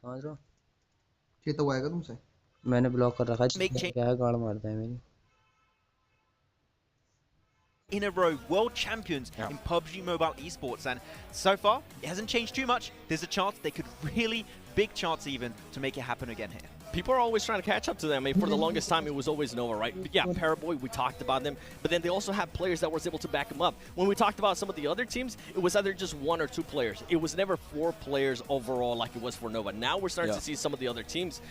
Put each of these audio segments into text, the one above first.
समझ रहे हो? चेता हुआ आएगा तुमसे? मैंने ब्लॉक कर रखा है, क्या है गाड़ मारता है मेरी. In a row, world champions in PUBG Mobile esports, and so far it hasn't changed too much. There's a chance they could really, big chance even, to make it happen again here. People are always trying to catch up to them. I mean, for the longest time, it was always Nova, right? But yeah, Paraboy, we talked about them, but then they also have players that was able to back them up. When we talked about some of the other teams, it was either just 1 or 2 players. It was never 4 players overall like it was for Nova. Now we're starting to see some of the other teams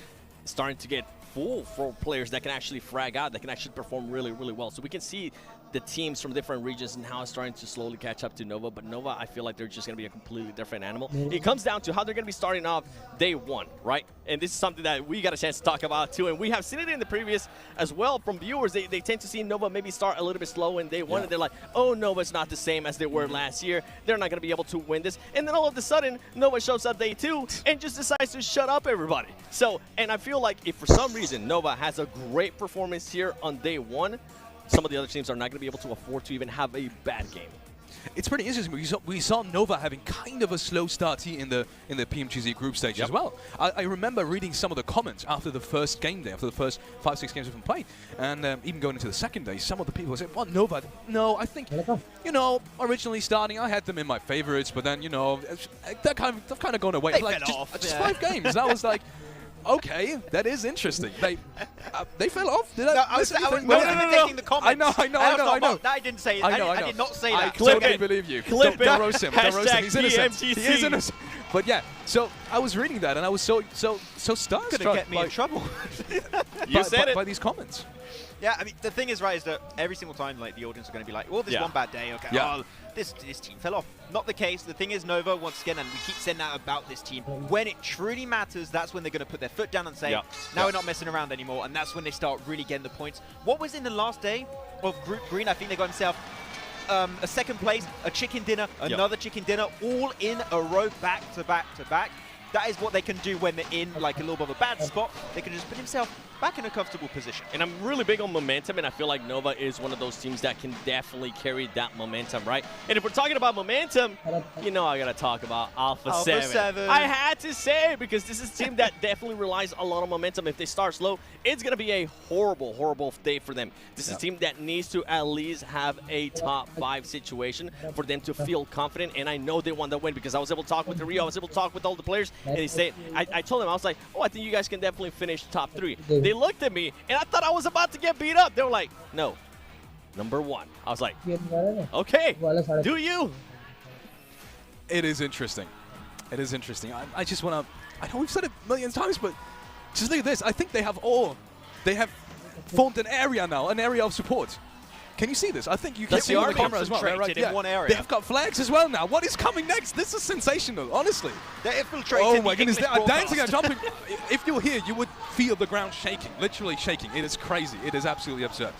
starting to get full for players that can actually frag out, that can actually perform really, really well. So we can see the teams from different regions and how it's starting to slowly catch up to Nova. But Nova, I feel like they're just going to be a completely different animal. It comes down to how they're going to be starting off day 1, right? And this is something that we got a chance to talk about too. And we have seen it in the previous as well from viewers. They tend to see Nova maybe start a little bit slow in day 1. And they're like, oh, Nova's not the same as they were last year. They're not going to be able to win this. And then all of a sudden, Nova shows up day 2 and just decides to shut up everybody. So, and I feel like if for some reason Nova has a great performance here on day 1, some of the other teams are not going to be able to afford to even have a bad game. It's pretty interesting. We saw Nova having kind of a slow start in the PMGZ group stage as well. I remember reading some of the comments after the first game day, after the first 5-6 games we've been played, and even going into the second day, some of the people said, well, Nova, no, I think, you know, originally starting, I had them in my favorites, but then, you know, they've kind of gone away. They like, fell off. Just 5 games. That was like, okay, that is interesting. They fell off. Did I was imitating the comments. I know. No, I didn't say it. I did not say that. I totally believe you. Clip don't roast him. Don't roast him. He's innocent. PMGC. He is innocent. But yeah, so I was reading that and I was so starstruck. Gonna get me in trouble. by these comments. Yeah, I mean, the thing is, right, is that every single time, like, the audience are going to be like, well, this one bad day, okay, oh, this team fell off. Not the case. The thing is, Nova, once again, and we keep saying that about this team, when it truly matters, that's when they're going to put their foot down and say, now we're not messing around anymore, and that's when they start really getting the points. What was in the last day of Group Green? I think they got themselves a second place, a chicken dinner, another chicken dinner, all in a row, back to back to back. That is what they can do when they're in like a little bit of a bad spot. They can just put themselves back in a comfortable position. And I'm really big on momentum, and I feel like Nova is one of those teams that can definitely carry that momentum, right? And if we're talking about momentum, you know I got to talk about Alpha 7. I had to say it because this is a team that definitely relies a lot of momentum. If they start slow, it's going to be a horrible, horrible day for them. This is a team that needs to at least have a top 5 situation for them to feel confident, and I know they want to win because I was able to talk with Rio, I was able to talk with all the players, and they said, I told them, I was like, oh, I think you guys can definitely finish top 3. They looked at me, and I thought I was about to get beat up. They were like, no, number 1. I was like, okay, do you? It is interesting. It is interesting. I just want to, I know we've said it a million times, but just look at this. I think they have formed an area now, an area of support. Can you see this? I think you can see on the camera as well. Right? In one area. They've got flags as well now. What is coming next? This is sensational, honestly. They're infiltrating. Oh my goodness, they are dancing and jumping. If you're here, you would feel the ground shaking, literally shaking. It is crazy. It is absolutely absurd.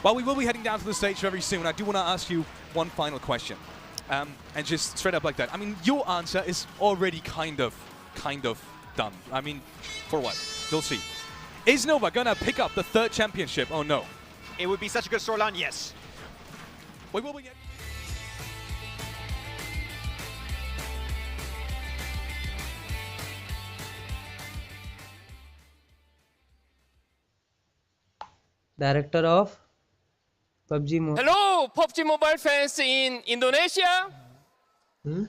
Well, we will be heading down to the stage very soon. I do want to ask you one final question. And just straight up like that. I mean, your answer is already kind of done. I mean, for what? We'll see. Is Nova going to pick up the 3rd championship? Oh no. It would be such a good storyline, yes. Wait, will we get? Director of PUBG Mobile. Hello, PUBG Mobile fans in Indonesia and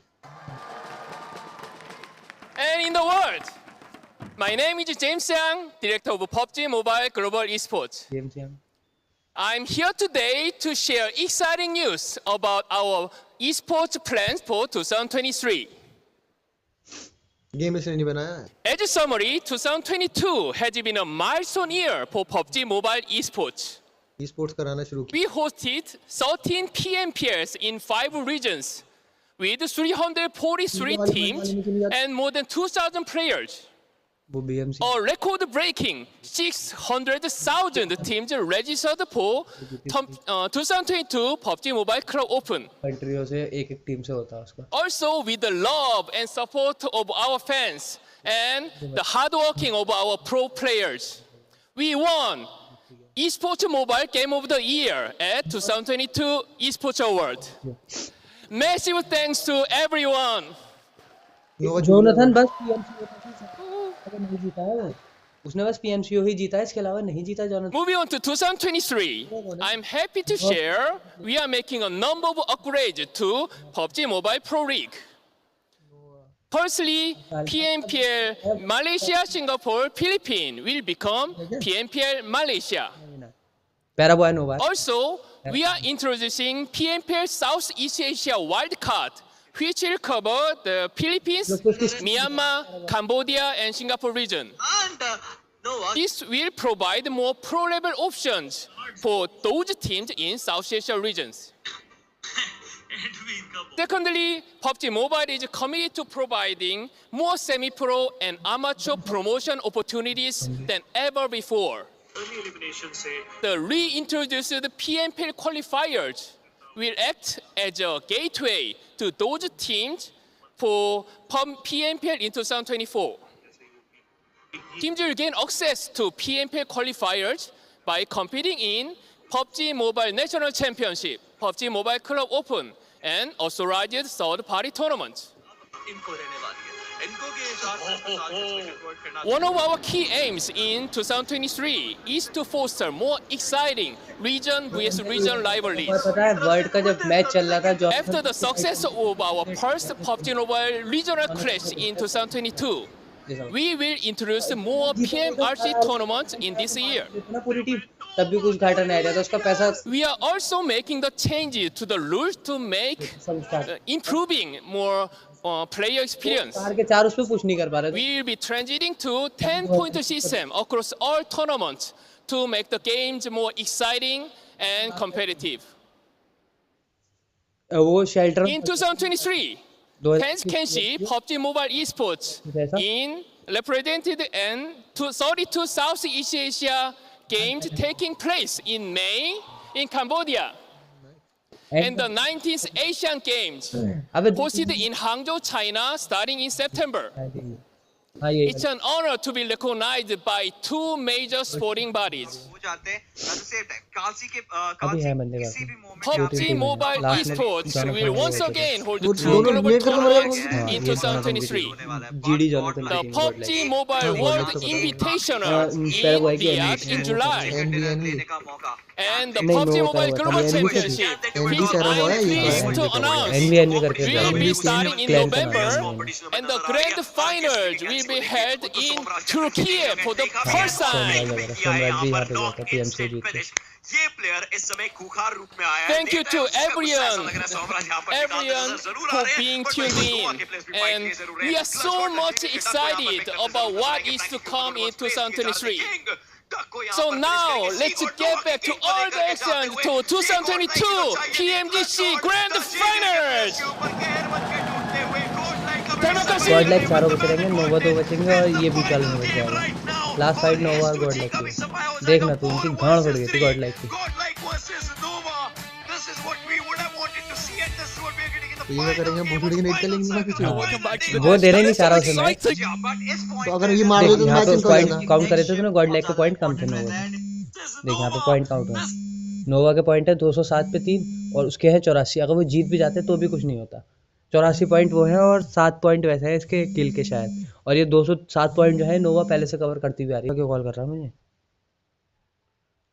in the world. My name is James Yang, Director of PUBG Mobile Global Esports. I'm here today to share exciting news about our esports plans for 2023. As a summary, 2022 has been a milestone year for PUBG Mobile esports. We hosted 13 PMPLs in 5 regions with 343 teams and more than 2,000 players. A record-breaking 600,000 teams registered for 2022 PUBG Mobile Club Open. Also, with the love and support of our fans and the hard working of our pro players, we won Esports Mobile Game of the Year at 2022 Esports Award. Massive thanks to everyone. Jonathan, bas नहीं जीता है वो, उसने बस PMCO ही जीता है, इसके अलावा नहीं जीता Jonathan. Moving on to 2023, I'm happy to share we are making a number of upgrades to PUBG Mobile Pro League. Firstly, PMPL Malaysia, Singapore, Philippines will become PMPL Malaysia. पैराबॉय नोवा। Also, we are introducing PMPL Southeast Asia wildcard, which will cover the Philippines, Myanmar, Cambodia, and Singapore region. This will provide more pro-level options for those teams in South Asia regions. Secondly, PUBG Mobile is committed to providing more semi-pro and amateur promotion opportunities than ever before. The reintroduced PMPL qualifiers will act as a gateway to those teams for PMPL in 2024. Teams will gain access to PMPL qualifiers by competing in PUBG Mobile National Championship, PUBG Mobile Club Open, and authorized third-party tournaments. One of our key aims in 2023 is to foster more exciting region vs region rivalries. पता है world का जब match चल रहा था After the success of our first PUBG Mobile regional clash in 2022, we will introduce more PMRC tournaments in this year. पूरी team तब भी कुछ घाटा नहीं आया था उसका पैसा। We are also making the changes to the rules to make improving more player experience. Car के चार उस पे पुश नहीं कर पा रहे। We will be transiting to 10-point system across all tournaments to make the games more exciting and competitive. वो shelter In 2023, fans can see PUBG Mobile esports in represented and 32 Southeast Asia games taking place in May in Cambodia. And the 19th Asian Games hosted in Hangzhou, China, starting in September. It's an honor to be recognized by two major sporting bodies. PUBG Mobile esports will once again hold two global tournaments in 2023. The PUBG Mobile World Invitational in Riyadh in July. And the PUBG Mobile Global Championship, which I'm pleased to announce, will be starting in November, and the grand finals will be held in Turkey for the first time. Thank you to everyone for being tuned in, and we are so much excited about what is to come in 2023. So now, let's get back to all the actions to 2022 PMGC Grand Finals! God like चारों बचे रहेंगे, नोवा दो बचेंगे और ये भी चालू हो जाएगा। लास्ट फाइट नोवा और गॉड लाइक की देखना तू, उनकी गांड फट गई थी गॉड लाइक की। ये करेंगे भूसड़ी की नहीं चलेंगी ना किसी वो दे रहे नहीं सारा उसे मैच। तो अगर ये मार दे तो मैच इनको पॉइंट काउंट करे थे ना, गॉड लाइक के पॉइंट कम थे नोवा। देख यहाँ पे पॉइंट काउंट हुआ, नोवा के पॉइंट है 207 पे 3 और उसके है 84। अगर वो जीत भी जाते तो भी कुछ नहीं होता। 84 पॉइंट वो है और 7 पॉइंट वैसे है इसके किल के शायद, और ये 207 पॉइंट जो है नोवा पहले से कवर करती हुई आ रही है। क्यों कॉल कर रहा है मुझे?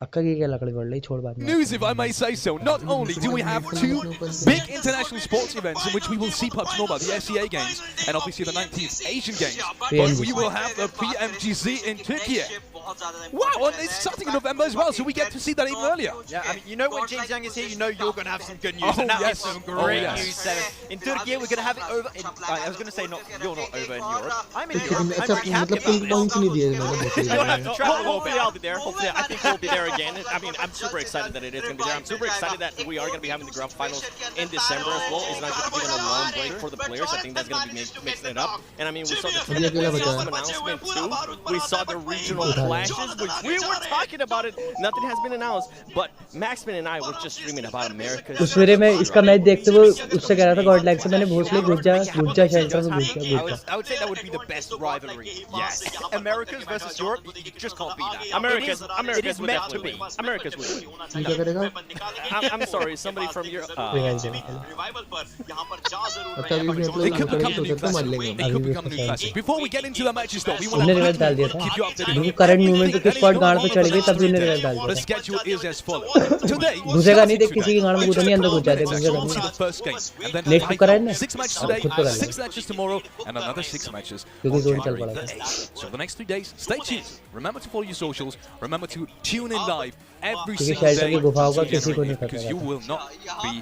अक्का की क्या लकड़ी बढ़ रही छोड़ बात में। News, if I may say so. Not only do we have two big international sports events in which we will see PUBG Mobile, the SEA Games, and obviously the 19th Asian Games, but we will have the PMGC in Turkey. Wow, and it's starting in November as well, so we get to see that even earlier. Yeah, I mean, you know when James Young is here, you know you're going to have some good news, and that is some great news. In Turkey, we're going to have it over. I was going to say you're not over in Europe. I'm in Europe. I'm pretty happy about this. You'll have to travel a little bit. I'll be there. Hopefully, I think we'll be there again. I mean, I'm super excited that it is going to be there. I'm super excited that we are going to be having the grand finals in December as well. It's not going to be a long break for the players. I think that's going to be mixing it up. And I mean, we saw the announcement too. We saw the regional clashes, which we were talking about it. Nothing has been announced, but Maxman and I were just streaming about America. उस वेरे में इसका match देखते हुए उससे कह रहा था God like से मैंने भोसले घुस जा शेल्टर में घुस जा I would say that would be the best rivalry. Yes. Americas versus Europe, you just can't beat that. America's it is meant to be. America's would be. क्या करेगा? I'm sorry, somebody from Europe. अच्छा अभी भी It could become the new classic. It could become the new classic. Before we get into the matches, though, we want उन्हें reverse डाल दिया to था keep you updated. बिल्कुल current movement पे किस स्पॉट गार्ड पे चढ़ गई तब भी उन्हें रिवर्स डाल The दिया schedule is as follows. Today, घुसेगा नहीं देख किसी की गांड में घुसा नहीं अंदर घुस जाते we'll घुसेगा see नहीं the first game. And then next को करा है ना 6 matches खुद today, तो कर 6 matches tomorrow, and another 6 matches क्योंकि on जोन चल January पड़ा the था 8th. So the next 3 days, stay tuned. Remember to follow your socials. Remember to tune in live every क्योंकि single शेल्टर day की गुफाओं का to किसी को नहीं January, because you पता will not be.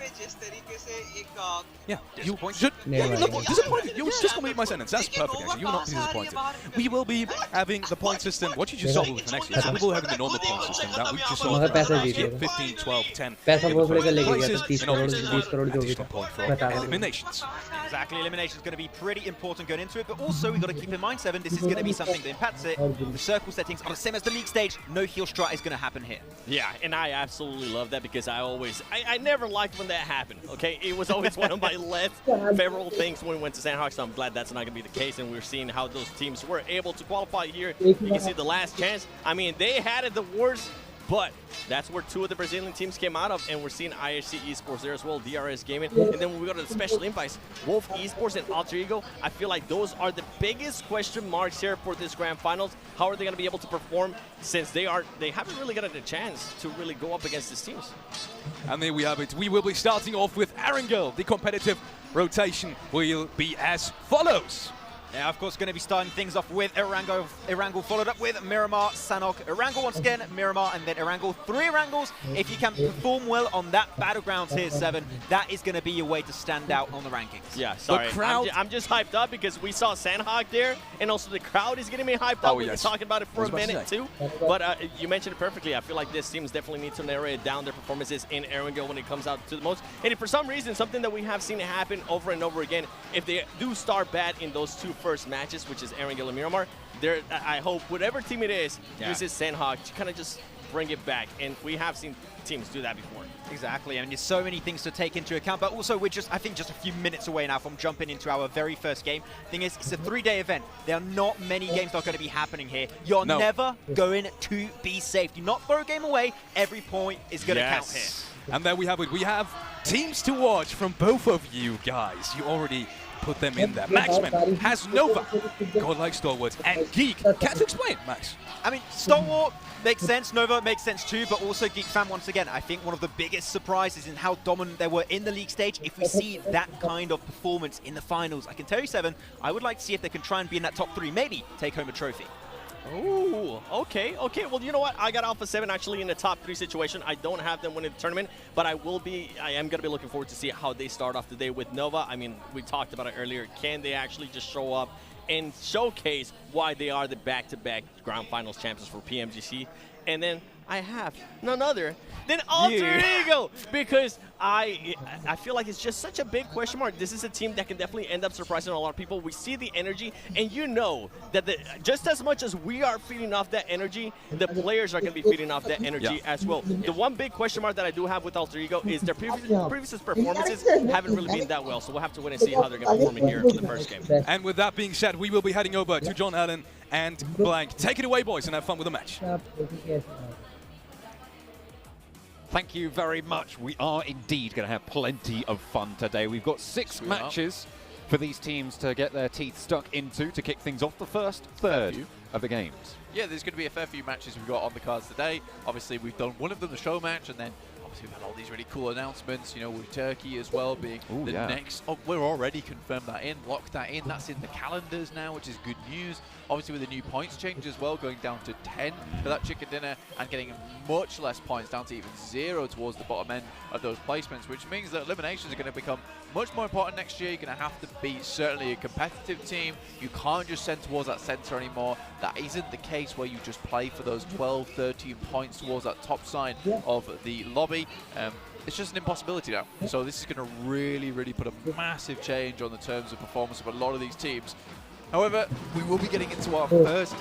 Yeah, you should. नहीं Yeah, भाई। look, disappointed. You just complete my sentence. That's perfect. Actually, you will not be disappointed. We will be having the point system. What you just saw for next year. So we will have the normal point system that we just saw. मगर पैसा जीत 15, 12, 10. पैसा बहुत बड़े का लेके गया Places था 30 and crore obviously 20 crore जो भी additional था point for बता रहा हूँ eliminations. Exactly, elimination is going to be pretty important going into it, but also we've got to keep in mind, Seven, this is going to be something that impacts it. The circle settings are the same as the league stage. No heel strat is going to happen here. Yeah, and I absolutely love that because I never liked when that happened, okay? It was always one of my less favorable things when we went to Sandhawk, so I'm glad that's not going to be the case, and we're seeing how those teams were able to qualify here. You can see the last chance. I mean, they had it the worst, but that's where 2 of the Brazilian teams came out of, and we're seeing IHC Esports there as well, DRS Gaming. And then when we go to the special invites, Wolf Esports and Alter Ego, I feel like those are the biggest question marks here for this grand finals. How are they going to be able to perform since they haven't really gotten a chance to really go up against these teams? And there we have it. We will be starting off with Erangel. The competitive rotation will be as follows. Yeah, of course, going to be starting things off with Erangel followed up with Miramar, Sanok, Erangel once again, Miramar, and then Erangel. 3 Erangels. If you can perform well on that battlegrounds here, Seven, that is going to be your way to stand out on the rankings. Yeah, sorry. I'm just hyped up because we saw Sandhawk there, and also the crowd is getting me hyped up. We've been talking about it for a minute too. But you mentioned it perfectly. I feel like this teams definitely need to narrow it down their performances in Erangel when it comes out to the most. And if for some reason, something that we have seen happen over and over again, if they do start bad in those 2 first matches, which is Erangel and Miramar, I hope whatever team it is uses Sandhawk to kind of just bring it back. And we have seen teams do that before. Exactly, I mean, there's so many things to take into account, but also we're I think just a few minutes away now from jumping into our very first game. Thing is, it's a 3-day event. There are not many games that are going to be happening here. You're never going to be safe. Do not throw a game away. Every point is going to count here. And there we have it. We have teams to watch from both of you guys. You already put them in there. Maxman has Nova, Godlike Stalwart, and Geek. Care to explain, Max? I mean, Stalwart makes sense, Nova makes sense too, but also Geek Fam, once again, I think one of the biggest surprises in how dominant they were in the league stage. If we see that kind of performance in the finals, I can tell you, Seven, I would like to see if they can try and be in that top 3, maybe take home a trophy. Oh, okay. Well, you know what? I got Alpha 7 actually in the top 3 situation. I don't have them winning the tournament, but I am going to be looking forward to see how they start off the day with Nova. I mean, we talked about it earlier. Can they actually just show up and showcase why they are the back-to-back ground finals champions for PMGC? And then I have none other than Alter Ego, because I feel like it's just such a big question mark. This is a team that can definitely end up surprising a lot of people. We see the energy, and you know that just as much as we are feeding off that energy, the players are going to be feeding off that energy as well. The one big question mark that I do have with Alter Ego is their previous performances haven't really been that well, so we'll have to wait and see how they're going to perform in here for the first game. And with that being said, we will be heading over to John Allen and Blank. Take it away, boys, and have fun with the match. Thank you very much. We are indeed going to have plenty of fun today. We've got 6 matches for these teams to get their teeth stuck into to kick things off the first third of the games. Yeah, there's going to be a fair few matches we've got on the cards today. Obviously, we've done one of them, the show match, and then obviously we've had all these really cool announcements, you know, with Turkey as well being the next. Oh, we're already confirmed that in, locked that in. That's in the calendars now, which is good news. Obviously, with the new points change as well, going down to 10 for that chicken dinner and getting much less points, down to even 0 towards the bottom end of those placements, which means that eliminations are going to become much more important next year. You're going to have to be certainly a competitive team. You can't just send towards that center anymore. That isn't the case where you just play for those 12, 13 points towards that top side of the lobby. It's just an impossibility now. So this is going to really, really put a massive change on the terms of performance of a lot of these teams. However, we will be getting into our first,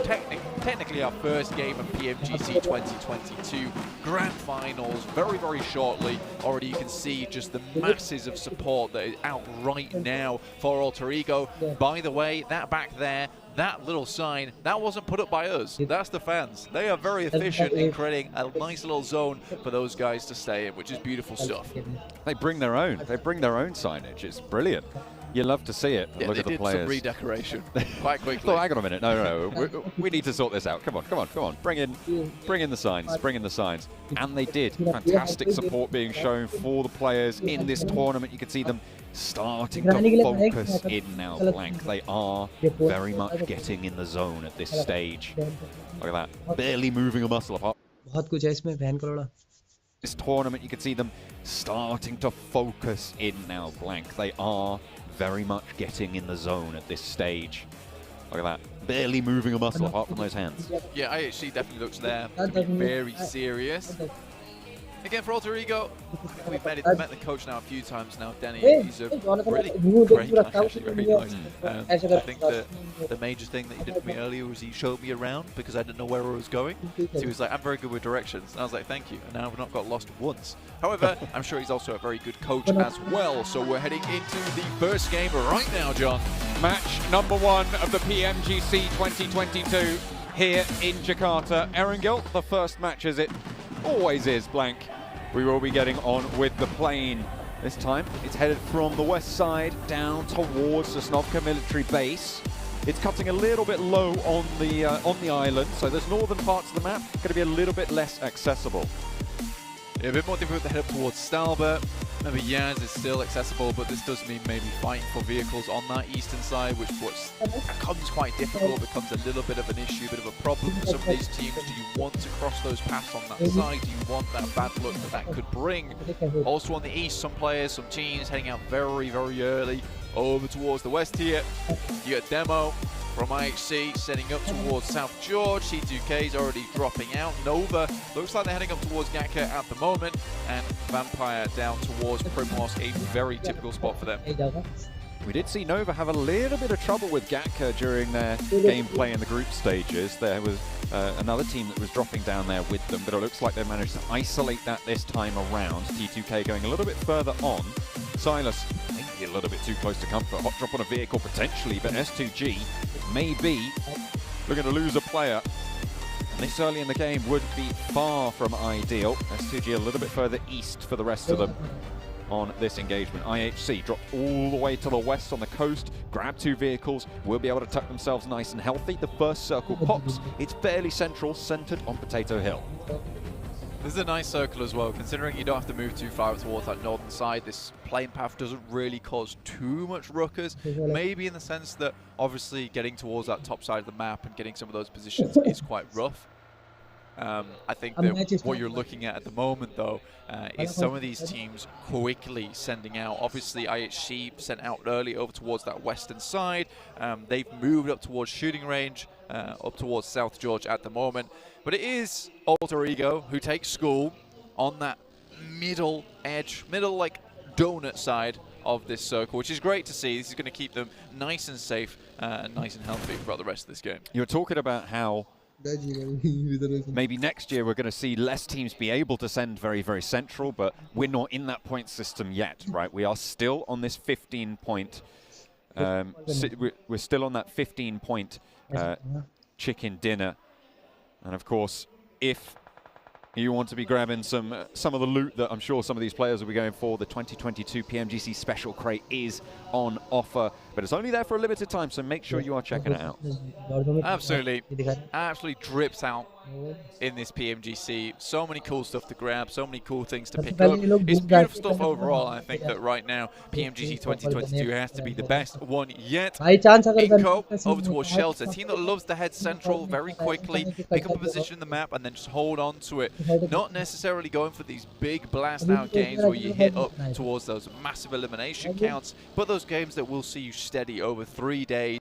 technically our first game of PMGC 2022 Grand Finals very, very shortly. Already you can see just the masses of support that is out right now for Alter Ego. By the way, that back there, that little sign, that wasn't put up by us. That's the fans. They are very efficient in creating a nice little zone for those guys to stay in, which is beautiful stuff. They bring their own. They bring their own signage. It's brilliant. You love to see it. Yeah, Look at the players. They did some redecoration quite quickly. Oh, hang on a minute. No. We need to sort this out. Come on. Bring in the signs. Bring in the signs. And they did. Fantastic support being shown for the players in this tournament. You can see them starting to focus in now, Blank. They are very much getting in the zone at this stage. Look at that. Barely moving a muscle apart. This tournament, you can see them starting to focus in now, Blank. They are very much getting in the zone at this stage. Look at that. Barely moving a muscle apart from those hands. Yeah, IHC definitely looks there to be very serious. Again, for Alter Ego, we've met the coach now a few times now, Denny. He's a really great guy, actually, very nice. I think the major thing that he did for me earlier was he showed me around because I didn't know where I was going. So he was like, I'm very good with directions. And I was like, thank you. And now I've not got lost once. However, I'm sure he's also a very good coach as well. So we're heading into the first game right now, John. Match number 1 of the PMGC 2022 here in Jakarta. Erangel, the first match as it always is, Blank. We will be getting on with the plane. This time it's headed from the west side down towards the Snovka military base. It's cutting a little bit low on the island, so those northern parts of the map going to be a little bit less accessible. Yeah, a bit more difficult to head up towards Stalbert. Maybe Yaz is still accessible, but this does mean maybe fighting for vehicles on that eastern side, which becomes quite difficult, becomes a little bit of an issue, a bit of a problem for some of these teams. Do you want to cross those paths on that side? Do you want that bad luck that could bring? Also on the east, some players, some teams heading out very, very early over towards the west here. You got Demo from IHC setting up towards South George. C2K is already dropping out. Nova looks like they're heading up towards Gatka at the moment, and Vampire down towards Primorsk, a very typical spot for them. We did see Nova have a little bit of trouble with Gatka during their gameplay in the group stages. There was another team that was dropping down there with them, but it looks like they managed to isolate that this time around. T2K going a little bit further on. Silas maybe a little bit too close to comfort. Hot drop on a vehicle potentially, but S2G maybe we're going to lose a player. And this early in the game would be far from ideal. S2G a little bit further east for the rest of them on this engagement. IHC dropped all the way to the west on the coast, grab 2 vehicles, will be able to tuck themselves nice and healthy. The first circle pops. It's fairly central, centered on Potato Hill. This is a nice circle as well, considering you don't have to move too far towards that northern side. This plane path doesn't really cause too much ruckus, maybe in the sense that obviously getting towards that top side of the map and getting some of those positions is quite rough. I think that what you're looking at the moment, though, is some of these teams quickly sending out. Obviously, IHC sent out early over towards that western side. They've moved up towards shooting range, up towards South George at the moment. But it is Alter Ego who takes school on that middle edge, middle like donut side of this circle, which is great to see. This is going to keep them nice and safe, nice and healthy throughout the rest of this game. You're talking about how maybe next year we're going to see less teams be able to send very, very central, but we're not in that point system yet, right? We are still on this 15-point, we're still on that 15-point chicken dinner. And of course, if you want to be grabbing some of the loot that I'm sure some of these players will be going for, the 2022 PMGC Special Crate is on offer, but it's only there for a limited time, so make sure you are checking it out. Absolutely. Absolutely drips out in this PMGC. So many cool stuff to grab, so many cool things to pick up. It's beautiful stuff overall. I think that right now, PMGC 2022 has to be the best one yet. Inco over towards Shelter, a team that loves to head central very quickly, pick up a position in the map, and then just hold on to it. Not necessarily going for these big blast out games where you hit up towards those massive elimination counts, but those games that will see you steady over 3 days.